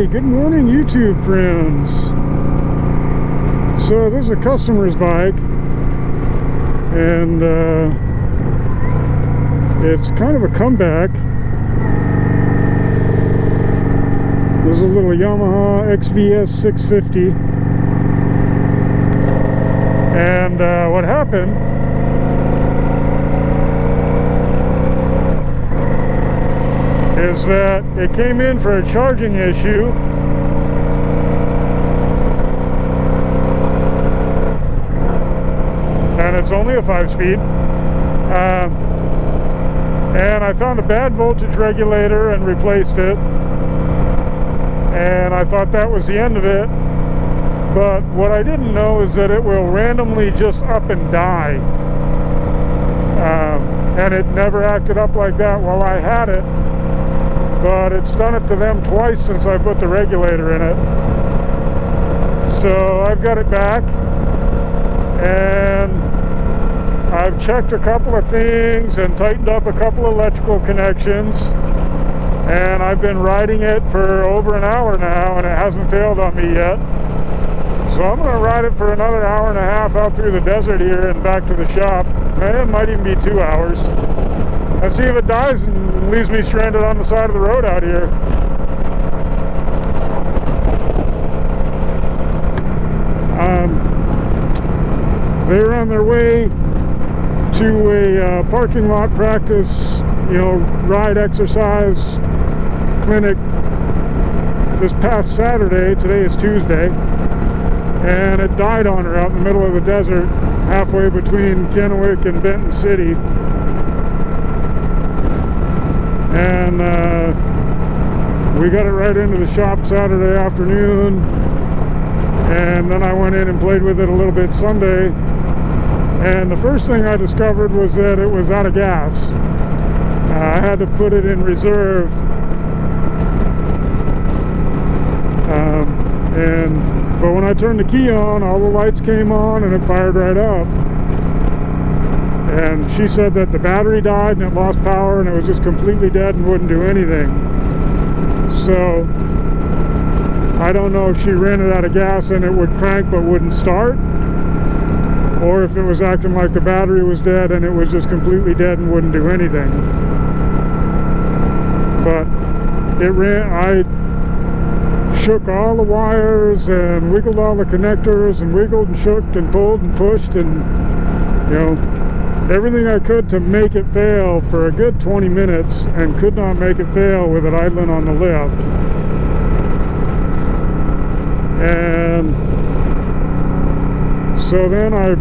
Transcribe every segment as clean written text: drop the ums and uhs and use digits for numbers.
Hey, good morning, YouTube friends. So this is a customer's bike, and it's kind of a comeback. This is a little Yamaha XVS650, and what happened is that it came in for a charging issue, and it's only a 5-speed, and I found a bad voltage regulator and replaced it, and I thought that was the end of it. But what I didn't know is that it will randomly just up and die, and it never acted up like that while I had it. But it's done it to them twice since I put the regulator in it. So I've got it back, and I've checked a couple of things and tightened up a couple of electrical connections, and I've been riding it for over an hour now, and it hasn't failed on me yet. So I'm going to ride it for another hour and a half out through the desert here and back to the shop. It might even be 2 hours. Let's see if it dies and leaves me stranded on the side of the road out here. They were on their way to a parking lot practice, ride exercise clinic this past Saturday. Today is Tuesday. And it died on her out in the middle of the desert, halfway between Kennewick and Benton City. And we got it right into the shop Saturday afternoon, and then I went in and played with it a little bit Sunday, and the first thing I discovered was that it was out of gas. I had to put it in reserve, but when I turned the key on, all the lights came on and it fired right up. And she said that the battery died and it lost power and it was just completely dead and wouldn't do anything. So I don't know if she ran it out of gas and it would crank but wouldn't start, or if it was acting like the battery was dead and it was just completely dead and wouldn't do anything. But it ran. I shook all the wires and wiggled all the connectors and wiggled and shook and pulled and pushed and everything I could to make it fail for a good 20 minutes, and could not make it fail with it idling on the lift. And so then I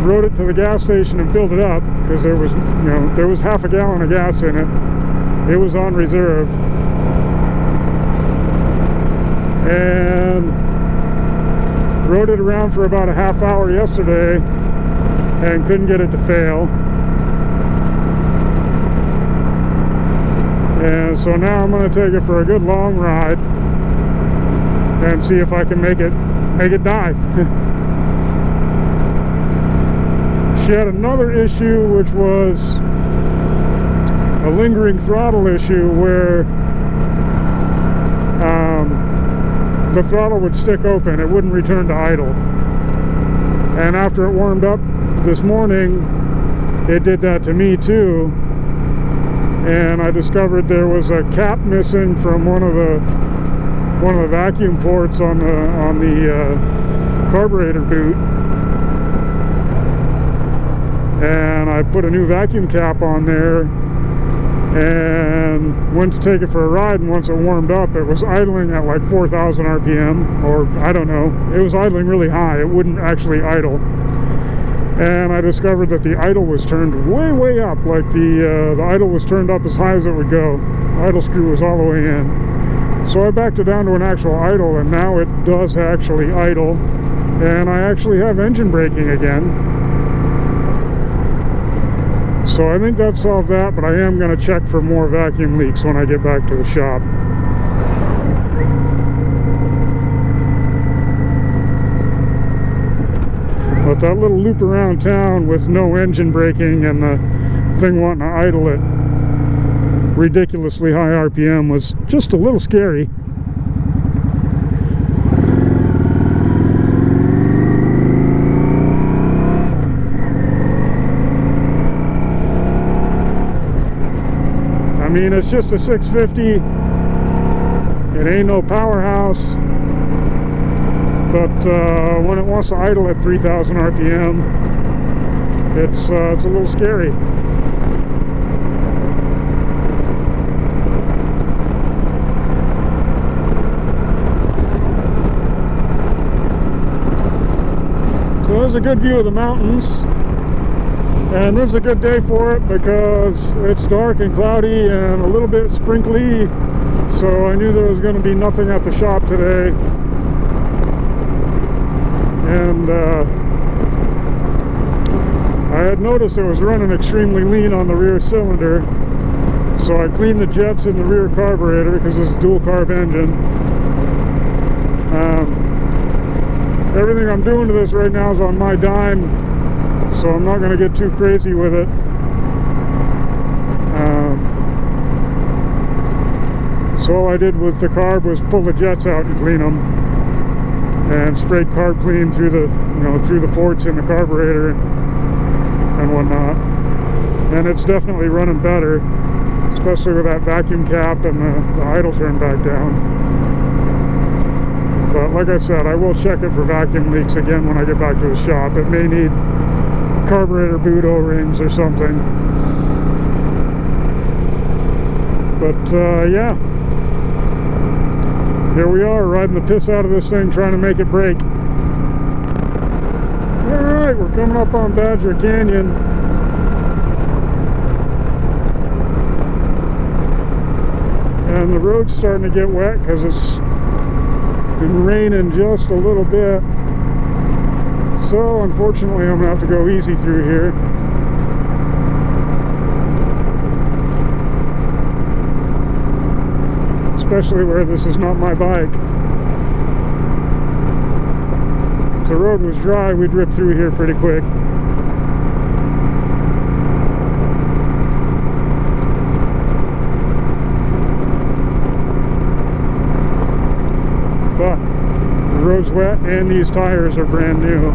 rode it to the gas station and filled it up, because there was, there was half a gallon of gas in it. It was on reserve. And rode it around for about a half hour yesterday and couldn't get it to fail. And so now I'm going to take it for a good long ride and see if I can make it die. She had another issue, which was a lingering throttle issue, where the throttle would stick open. It wouldn't return to idle. And after it warmed up this morning, it did that to me too. And I discovered there was a cap missing from one of the vacuum ports on the carburetor boot. And I put a new vacuum cap on there and went to take it for a ride, and once it warmed up, it was idling at like 4,000 RPM, or I don't know, it was idling really high. It wouldn't actually idle. And I discovered that the idle was turned way up, like the idle was turned up as high as it would go. The idle screw was all the way in. So I backed it down to an actual idle, and now it does actually idle, and I actually have engine braking again. So I think that solved that, but I am going to check for more vacuum leaks when I get back to the shop. But that little loop around town with no engine braking and the thing wanting to idle at ridiculously high RPM was just a little scary. mean, it's just a 650. It ain't no powerhouse, but when it wants to idle at 3,000 RPM, it's a little scary. So there's a good view of the mountains, and this is a good day for it because it's dark and cloudy and a little bit sprinkly, so I knew there was going to be nothing at the shop today. And I had noticed it was running extremely lean on the rear cylinder, so I cleaned the jets in the rear carburetor because it's a dual carb engine. Everything I'm doing to this right now is on my dime, so I'm not going to get too crazy with it. So all I did with the carb was pull the jets out and clean them, and sprayed carb clean through the, through the ports in the carburetor and whatnot. And it's definitely running better, especially with that vacuum cap and the idle turned back down. But like I said, I will check it for vacuum leaks again when I get back to the shop. It may need carburetor boot O-rings or something. But yeah, here we are, riding the piss out of this thing, trying to make it break. Alright, we're coming up on Badger Canyon. And the road's starting to get wet because it's been raining just a little bit, so unfortunately I'm gonna have to go easy through here. Especially where this is not my bike. If the road was dry, we'd rip through here pretty quick. But the road's wet and these tires are brand new.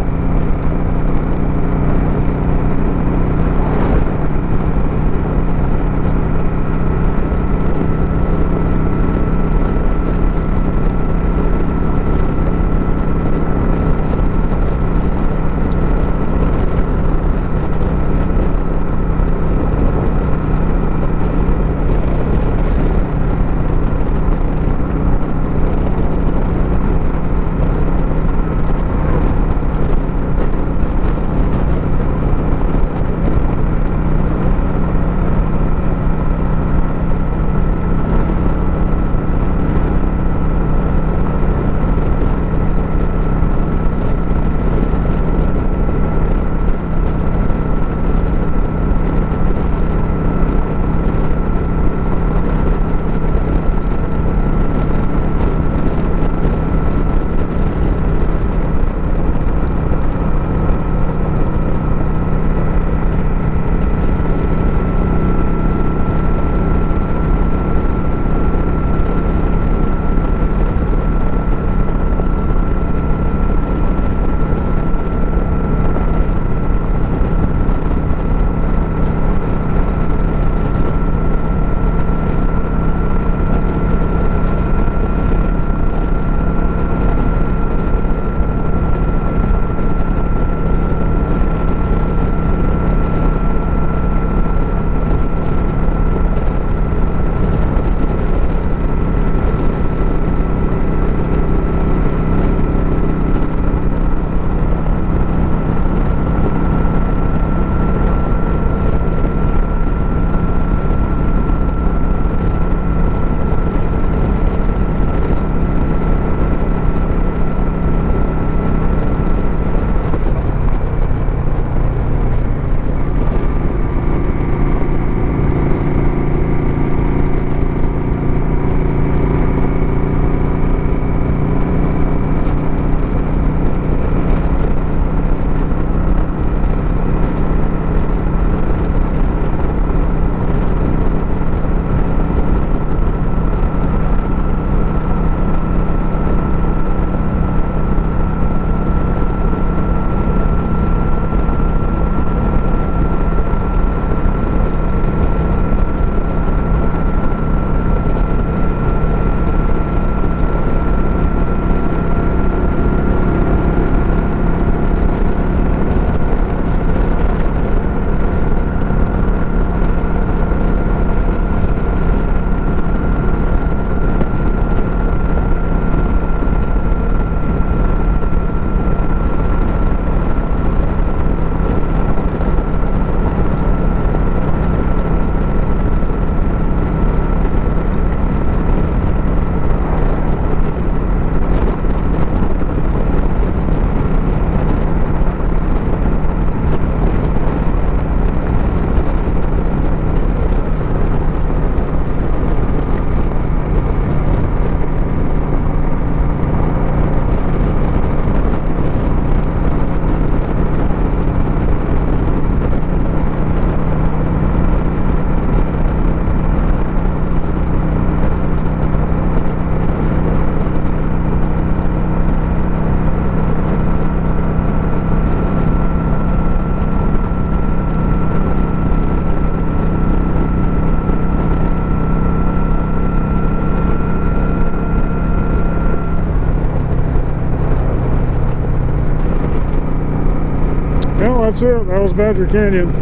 That's it. That was Badger Canyon.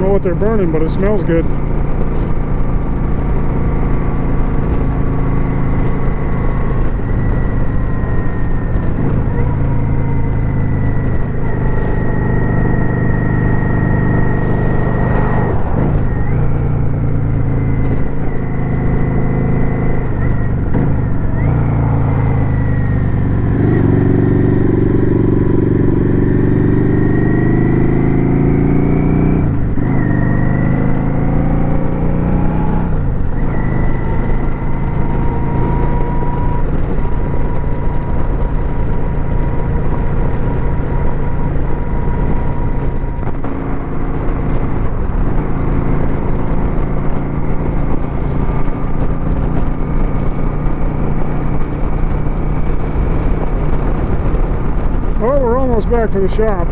What they're burning, but it smells good. Well, we're almost back to the shop.